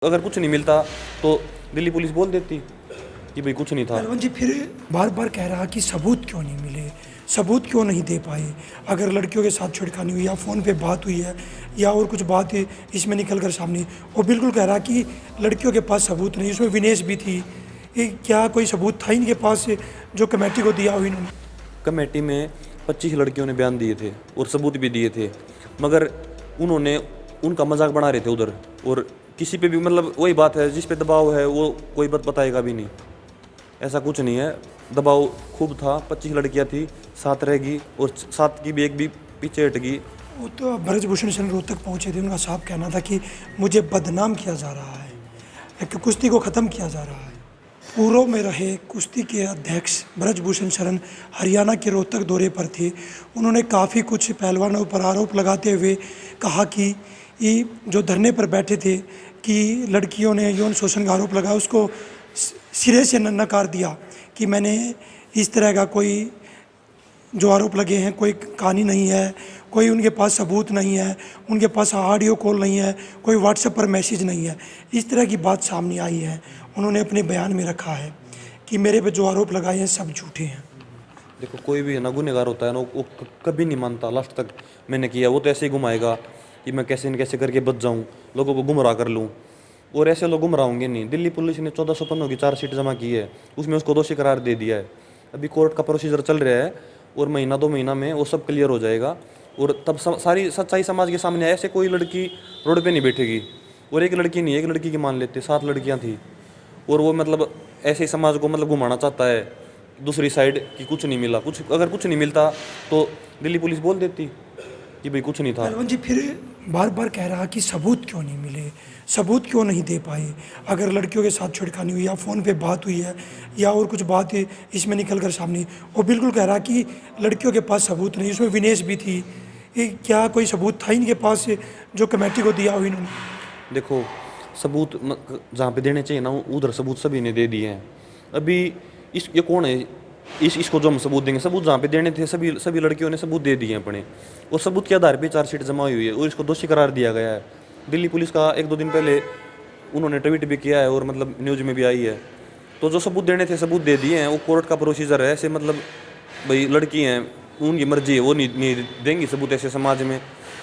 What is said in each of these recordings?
अगर कुछ नहीं मिलता तो दिल्ली पुलिस बोल देती कि भाई कुछ नहीं था। पहलवान जी फिर बार बार कह रहा कि सबूत क्यों नहीं मिले, सबूत क्यों नहीं दे पाए। अगर लड़कियों के साथ छिड़खानी हुई या फ़ोन पे बात हुई है या और कुछ बात है इसमें निकल कर सामने, वो बिल्कुल कह रहा कि लड़कियों के पास सबूत नहीं, उसमें विनेश भी थी। ये क्या कोई सबूत था इनके पास जो कमेटी को दिया हो इन्होंने? कमेटी में 25 लड़कियों ने बयान दिए थे और सबूत भी दिए थे, मगर उन्होंने उनका मजाक बना रहे थे उधर। और किसी पे भी मतलब वही बात है, जिस पे दबाव है वो कोई बात बताएगा भी नहीं। ऐसा कुछ नहीं है, दबाव खूब था। 25 लड़कियां थी, 7 रहेगी और 7 की भी एक भी पीछे हट गई। वो तो ब्रजभूषण शरण रोहतक पहुंचे थे, उनका साफ कहना था कि मुझे बदनाम किया जा रहा है, एक कुश्ती को ख़त्म किया जा रहा है। पूर्व में रहे कुश्ती के अध्यक्ष ब्रजभूषण शरण हरियाणा के रोहतक दौरे पर थे। उन्होंने काफ़ी कुछ पहलवानों पर आरोप लगाते हुए कहा कि ये जो धरने पर बैठे थे कि लड़कियों ने यौन शोषण का आरोप लगाया, उसको सिरे से नकार दिया कि मैंने इस तरह का कोई जो आरोप लगे हैं कोई कहानी नहीं है, कोई उनके पास सबूत नहीं है, उनके पास ऑडियो कॉल नहीं है, कोई व्हाट्सएप पर मैसेज नहीं है। इस तरह की बात सामने आई है। उन्होंने अपने बयान में रखा है कि मेरे पे जो आरोप लगाए हैं सब झूठे हैं। देखो, कोई भी है ना गुनहगार होता है ना, वो कभी नहीं मानता लास्ट तक मैंने किया। वो तो ऐसे ही घुमाएगा कि मैं कैसे न कैसे करके बच जाऊँ, लोगों को गुमराह कर लूँ। और ऐसे लोग गुमराह होंगे नहीं। दिल्ली पुलिस ने 1415 की चार्जशीट जमा की है, उसमें उसको दोषी करार दे दिया है। अभी कोर्ट का प्रोसीजर चल रहा है और महीना 2 महीना में वो सब क्लियर हो जाएगा और तब सारी सच्चाई समाज के सामने आए। ऐसे कोई लड़की रोड पे नहीं बैठेगी। और एक लड़की नहीं, एक लड़की की मान लेते 7 लड़कियां थी। और वो मतलब ऐसे ही समाज को मतलब घुमाना चाहता है दूसरी साइड कि कुछ नहीं मिला। अगर कुछ नहीं मिलता तो दिल्ली पुलिस बोल देती कि भाई कुछ नहीं था। पहलवान जी फिर बार बार कह रहा कि सबूत क्यों नहीं मिले, सबूत क्यों नहीं दे पाए। अगर लड़कियों के साथ छिड़खानी हुई या फ़ोन पे बात हुई है या और कुछ बात है इसमें निकल कर सामने, वो बिल्कुल कह रहा कि लड़कियों के पास सबूत नहीं, उसमें विनेश भी थी। ये क्या कोई सबूत था इनके पास जो कमेटी को दिया हो इन्होंने? देखो, सबूत जहाँ पे देने चाहिए ना उधर सबूत सभी ने दे दिए हैं। अभी ये कौन है इसको जो हम सबूत देंगे? सबूत जहाँ पे देने थे सभी सभी लड़कियों ने सबूत दे दिए हैं अपने। और सबूत के आधार पे चार्जशीट जमा हुई है और इसको दोषी करार दिया गया है। दिल्ली पुलिस का 1-2 दिन पहले उन्होंने ट्वीट भी किया है और मतलब न्यूज़ में भी आई है। तो जो सबूत देने थे सबूत दे दिए हैं। वो कोर्ट का प्रोसीजर है। ऐसे मतलब भाई लड़की हैं, उनकी मर्जी है, वो नहीं देंगी सबूत। ऐसे समाज में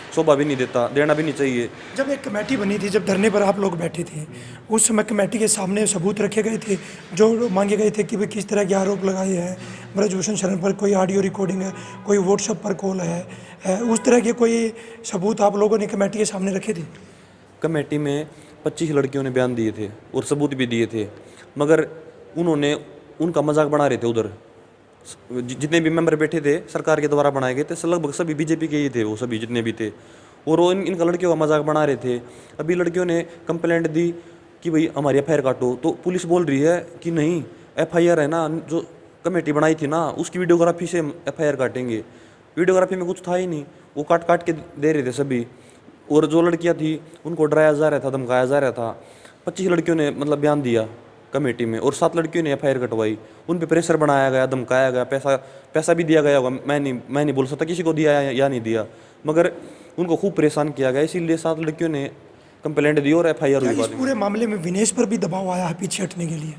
शोभा भी नहीं देता, देना भी नहीं चाहिए। जब एक कमेटी बनी थी, जब धरने पर आप लोग बैठे थे, उस समय कमेटी के सामने सबूत रखे गए थे जो मांगे गए थे कि भाई किस तरह के आरोप लगाए हैं ब्रजभूषण शरण पर, कोई ऑडियो रिकॉर्डिंग है, कोई व्हाट्सएप पर कॉल है, उस तरह के कोई सबूत आप लोगों ने कमेटी के सामने रखे थे? कमेटी में 25 लड़कियों ने बयान दिए थे और सबूत भी दिए थे, मगर उन्होंने उनका मजाक बना रहे थे उधर। जितने भी मेंबर बैठे थे सरकार के द्वारा बनाए गए थे, लगभग सभी बीजेपी के ही थे, वो सभी जितने भी थे। और वो इनका लड़कियों का मजाक बना रहे थे। अभी लड़कियों ने कंप्लेंट दी कि भाई हमारी एफआईआर काटो, तो पुलिस बोल रही है कि नहीं, एफआईआर है ना, जो कमेटी बनाई थी ना उसकी वीडियोग्राफी से एफआईआर काटेंगे। वीडियोग्राफी में कुछ था ही नहीं, वो काट काट के दे रहे थे सभी। और जो लड़कियां थी उनको डराया जा रहा था, धमकाया जा रहा था। 25 लड़कियों ने मतलब बयान दिया कमेटी में और 7 लड़कियों ने एफआईआर कटवाई। उन पे प्रेशर बनाया गया, धमकाया गया, पैसा भी दिया गया होगा। मैं नहीं बोल सकता किसी को दिया या नहीं दिया, मगर उनको खूब परेशान किया गया। इसीलिए 7 लड़कियों ने कंप्लेंट दी और एफआईआर हुई क्या इस बाद में। पूरे मामले में विनेश पर भी दबाव आया है पीछे हटने के लिए?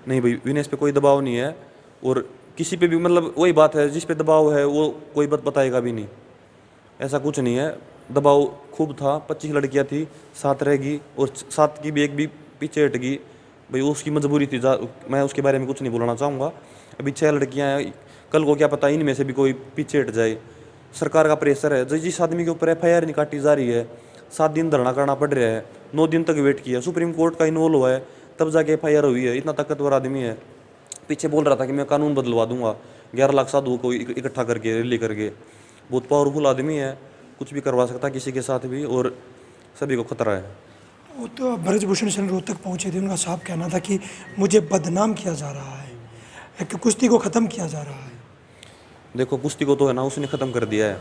नहीं भाई, विनेश पे कोई दबाव नहीं है और किसी पे भी मतलब वही बात है, जिस पे दबाव है वो कोई बात बताएगा भी नहीं। ऐसा कुछ नहीं है, दबाव खूब था। 25 लड़कियां थी, 7 रहेगी और 7 की भी एक भी पीछे हट गई। भाई उसकी मजबूरी थी, मैं उसके बारे में कुछ नहीं बोलना चाहूँगा। अभी 6 लड़कियां हैं, कल को क्या पता इनमें से भी कोई पीछे हट जाए। सरकार का प्रेशर है, जिस आदमी के ऊपर एफआईआर नहीं काटी जा रही है, 7 दिन धरना करना पड़ रहा है, 9 दिन तक वेट किया, सुप्रीम कोर्ट का इन्वॉल्व हुआ है, तब जाके एफआईआर हुई है। इतना ताकतवर आदमी है, पीछे बोल रहा था कि मैं कानून बदलवा दूंगा 11 लाख साधुओं को इकट्ठा करके, रैली करके। बहुत पावरफुल आदमी है, कुछ भी करवा सकता किसी के साथ भी, और सभी को खतरा है। वो तो ब्रजभूषण शरण रोहतक पहुंचे थे, उनका साफ कहना था कि मुझे बदनाम किया जा रहा है, एक कुश्ती को ख़त्म किया जा रहा है। देखो, कुश्ती को तो है ना उसने ख़त्म कर दिया है।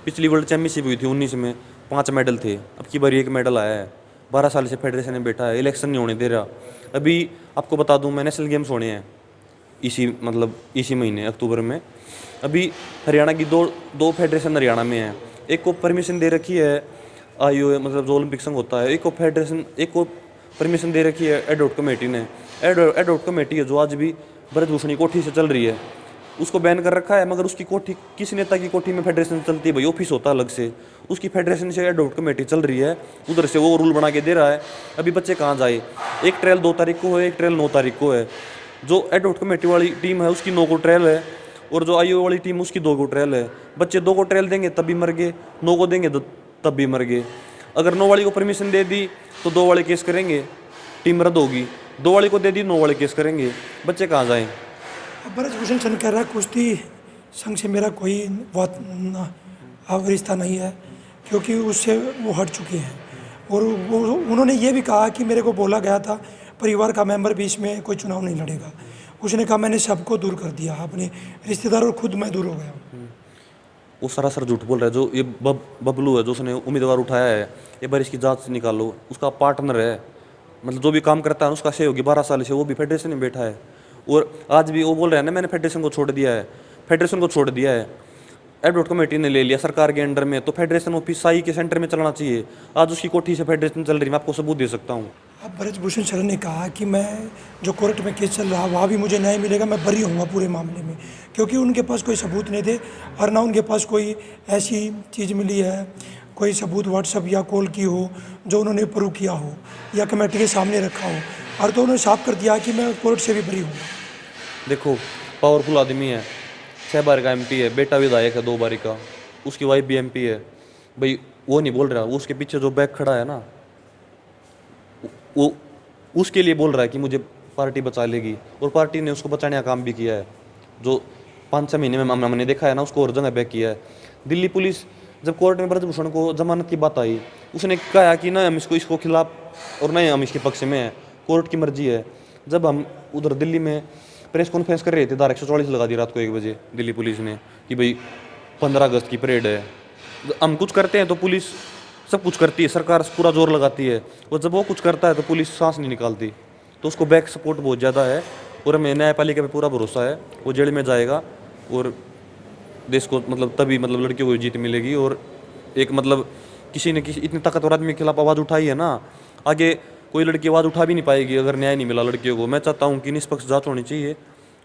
पिछली वर्ल्ड चैंपियनशिप हुई थी 19 में, 5 मेडल थे, अब की बार 1 मेडल आया है। 12 साल से फेडरेशन में बैठा है, इलेक्शन नहीं होने दे रहा। अभी आपको बता दूं, मैं नेशनल गेम्स होने हैं इसी महीने अक्टूबर में। अभी हरियाणा की दो फेडरेशन हरियाणा में है। एक को परमिशन दे रखी है आईओए, मतलब जो ओलंपिक संघ होता है, एक को परमिशन दे रखी है एडवोकेट कमेटी ने। एडवोकेट कमेटी है जो आज भी ब्रजभूषण की कोठी से चल रही है, उसको बैन कर रखा है। मगर उसकी कोठी किस नेता की कोठी में फेडरेशन चलती है भाई, ऑफिस होता है अलग से, उसकी फेडरेशन से एडवोकेट कमेटी चल रही है, उधर से वो रूल बना के दे रहा है। अभी बच्चे कहाँ जाए? एक ट्रायल 2 तारीख को है, एक ट्रायल 9 तारीख को है। जो एडवोकेट कमेटी वाली टीम है उसकी 9 को ट्रायल है, और जो आईओ वाली टीम उसकी 2 को ट्रायल है। बच्चे 2 को ट्रायल देंगे तब भी मर गए, 9 को देंगे तब भी मर गए। अगर 9 वाली को परमिशन दे दी तो 2 वाले केस करेंगे, टीम रद्द होगी। 2 वाली को दे दी, 9 वाले केस करेंगे, बच्चे कहाँ जाएँ? अब ब्रजभूषण शरण कह रहा है कुश्ती संघ से मेरा कोई बहुत रिश्ता नहीं है, क्योंकि उससे वो हट चुके हैं। और उन्होंने ये भी कहा कि मेरे को बोला गया था परिवार का मेंबर बीच में कोई चुनाव नहीं लड़ेगा। उसने कहा मैंने सबको दूर कर दिया, अपने रिश्तेदार और खुद मैं दूर हो गया हूँ। वो सरासर झूठ बोल रहा है। जो ये बबलू है जो उसने उम्मीदवार उठाया है, ये बार इसकी जांच से निकालो। उसका पार्टनर है, मतलब जो भी काम करता है उसका सहयोगी 12 साल से वो भी फेडरेशन में बैठा है। और आज भी वो बोल रहा है ना मैंने फेडरेशन को छोड़ दिया है, फेडरेशन को छोड़ दिया है। एडवोकेट कमेटी ने ले लिया सरकार के अंडर में, तो फेडरेशन ऑफिस साई के सेंटर में चलना चाहिए। आज उसकी कोठी से फेडरेशन चल रही है, मैं आपको सबूत दे सकता हूँ। अब ब्रजभूषण शरण ने कहा कि मैं जो कोर्ट में केस चल रहा वहाँ भी मुझे न्याय मिलेगा, मैं बरी होऊंगा पूरे मामले में, क्योंकि उनके पास कोई सबूत नहीं थे और ना उनके पास कोई ऐसी चीज़ मिली है, कोई सबूत व्हाट्सअप या कॉल की हो जो उन्होंने प्रूव किया हो या कमेटी के सामने रखा हो। और तो उन्होंने साफ कर दिया कि मैं कोर्ट से भी बरी हूँ। देखो पावरफुल आदमी है, 6 बार का एमपी है, बेटा विधायक है 2 बारी का, उसकी वाइफ भी एमपी है भाई। वो नहीं बोल रहा, वो उसके पीछे जो बैग खड़ा है ना, वो उसके लिए बोल रहा है कि मुझे पार्टी बचा लेगी, और पार्टी ने उसको बचाने का काम भी किया है। जो 5-6 महीने में हमने देखा है ना, उसको और जगह बैक किया है। दिल्ली पुलिस जब कोर्ट में ब्रजभूषण को जमानत की बात आई, उसने कहा कि ना हम इसको खिलाफ और नहीं हम इसके पक्ष में हैं, कोर्ट की मर्जी है। जब हम उधर दिल्ली में प्रेस कॉन्फ्रेंस कर रहे थे, धारा 144 लगा दी रात को 1 बजे दिल्ली पुलिस ने कि भाई 15 अगस्त की परेड है। हम कुछ करते हैं तो पुलिस सब कुछ करती है, सरकार पूरा जोर लगाती है, और जब वो कुछ करता है तो पुलिस सांस नहीं निकालती। तो उसको बैक सपोर्ट बहुत ज़्यादा है, और हमें न्यायपालिका पे पूरा भरोसा है। वो जेल में जाएगा और देश को मतलब तभी मतलब लड़कियों को जीत मिलेगी। और एक मतलब किसी ने किसी इतने ताकतवर आदमी के खिलाफ आवाज़ उठाई है ना, आगे कोई लड़की आवाज़ उठा भी नहीं पाएगी अगर न्याय नहीं मिला लड़कियों को। मैं चाहता हूँ कि निष्पक्ष जांच होनी चाहिए,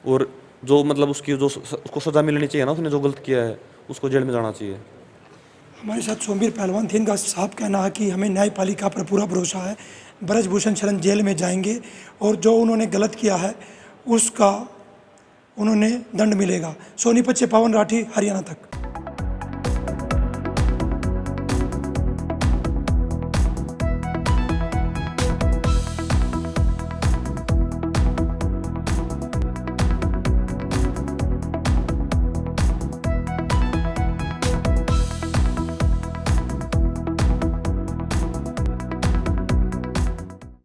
और जो मतलब उसको सज़ा मिलनी चाहिए ना, उसने जो गलत किया है उसको जेल में जाना चाहिए। हमारे साथ सोमवीर पहलवान थे, इनका साफ कहना है कि हमें न्यायपालिका पर पूरा भरोसा है। ब्रजभूषण शरण जेल में जाएंगे और जो उन्होंने गलत किया है उसका उन्होंने दंड मिलेगा। सोनीपत से पवन राठी, हरियाणा तक।